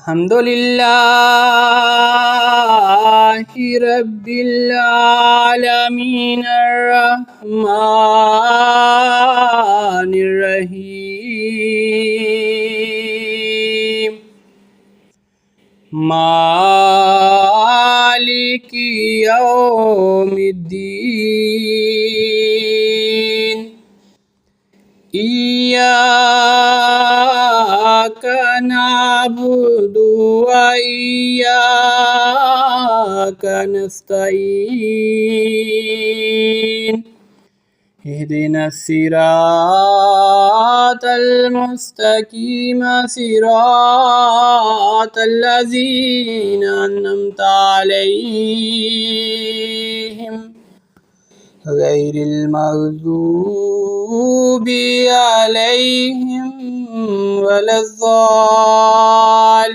الحمد لله رب العالمين الرحمن الرحيم مالك يوم الدين إياك نعبد وإياك نستعين اهدنا الصراط المستقيم صراط الذين أنعمت عليهم غير المغضوب عليهم ولا الضالين.